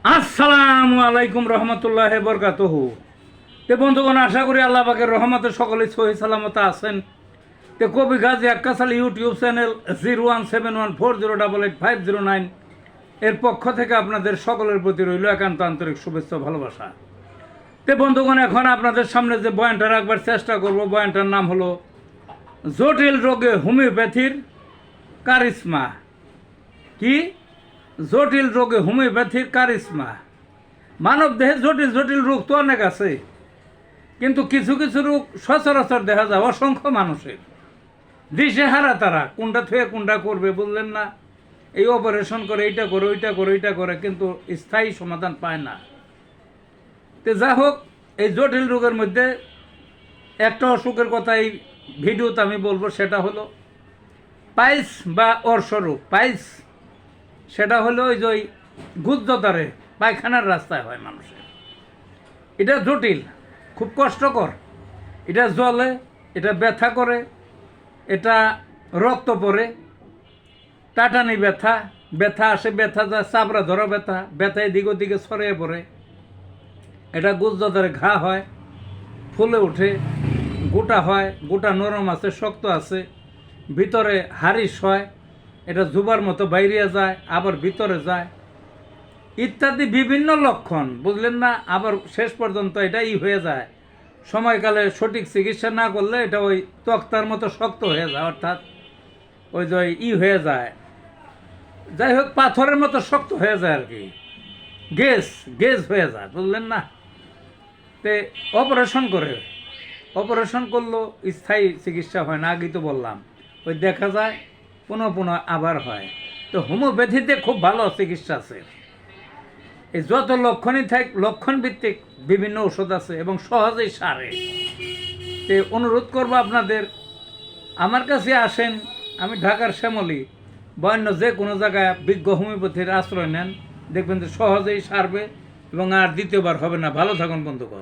আসসালামু আলাইকুম রহমতুল্লাহ বরকাতুহু। তে বন্ধুগণ, আশা করি আল্লাহ পাকের রহমতে সকলে সহি সালামতে আছেন। তে কবি গাজী আক্কাস আলী ইউটিউব চ্যানেল 017140885009 এর পক্ষ থেকে আপনাদের সকলের প্রতি রইল একান্ত আন্তরিক শুভেচ্ছা ভালোবাসা। তে বন্ধুগণ, এখন আপনাদের সামনে যে বয়ানটা রাখবার চেষ্টা করব, বয়ানটার নাম হলো জটিল রোগে হোমিওপ্যাথির কারিশমা। কি? জটিল রোগে হোমিওপ্যাথির কারিশমা। মানব দেহে জটিল জটিল রোগ তো অনেক আছে, কিন্তু কিছু কিছু রোগ সচরাচর দেখা যায় অসংখ্য মানুষের। দিশেহারা তারা কোনটা থেকে কোনটা করবে বুঝলেন না। এই অপারেশন করে, এইটা করে, ওইটা করে, ওইটা করে, কিন্তু স্থায়ী সমাধান পায় না। তো যা হোক, এই জটিল রোগের মধ্যে একটা অসুখের কথা এই ভিডিওতে আমি বলবো, সেটা হলো পাইলস বা অর্শ রোগ। পাইলস সেটা হলো ওই যে ওই গুদ্দতারে পায়খানার রাস্তায় হয় মানুষের। এটা জটিল, খুব কষ্টকর। এটা জ্বলে, এটা ব্যথা করে, এটা রক্ত পড়ে, টাটানি ব্যথা, ব্যথা আসে, ব্যথা যায়, চাপড়া ধরা ব্যথা, ব্যথা এদিক ওদিকে ছড়িয়ে পড়ে। এটা গুদ্দতারে ঘা হয়, ফুলে ওঠে, গোটা হয়, গোটা নরম আছে, শক্ত আছে, ভিতরে হারিস হয়, এটা জুবার মতো বাইরে যায়, আবার ভিতরে যায়, ইত্যাদি বিভিন্ন লক্ষণ বুঝলেন না। আবার শেষ পর্যন্ত এটা হয়ে যায়, সময়কালে সঠিক চিকিৎসা না করলে এটা ওই তক্তার মতো শক্ত হয়ে যায়, অর্থাৎ ওই যে হয়ে যায়, যাই হোক পাথরের মতো শক্ত হয়ে যায় আর কি, গেজ গেজ হয়ে যায় বুঝলেন না। তে অপারেশন করে, অপারেশন করলেও স্থায়ী চিকিৎসা হয় না, আগেই তো বললাম। ওই দেখা যায় পুনঃ পুনঃ আবার হয়। তো হোমিওপ্যাথিতে খুব ভালো চিকিৎসা আছে। এই যত লক্ষণই থাক, লক্ষণ ভিত্তিক বিভিন্ন ওষুধ আছে এবং সহজেই সারে। তো অনুরোধ করবো আপনাদের, আমার কাছে আসেন। আমি ঢাকার শ্যামলী বা অন্য যে কোনো জায়গায় বিজ্ঞ হোমিওপ্যাথির আশ্রয় নেন, দেখবেন যে সহজেই সারবে এবং আর দ্বিতীয়বার হবে না। ভালো থাকুন বন্ধুগণ।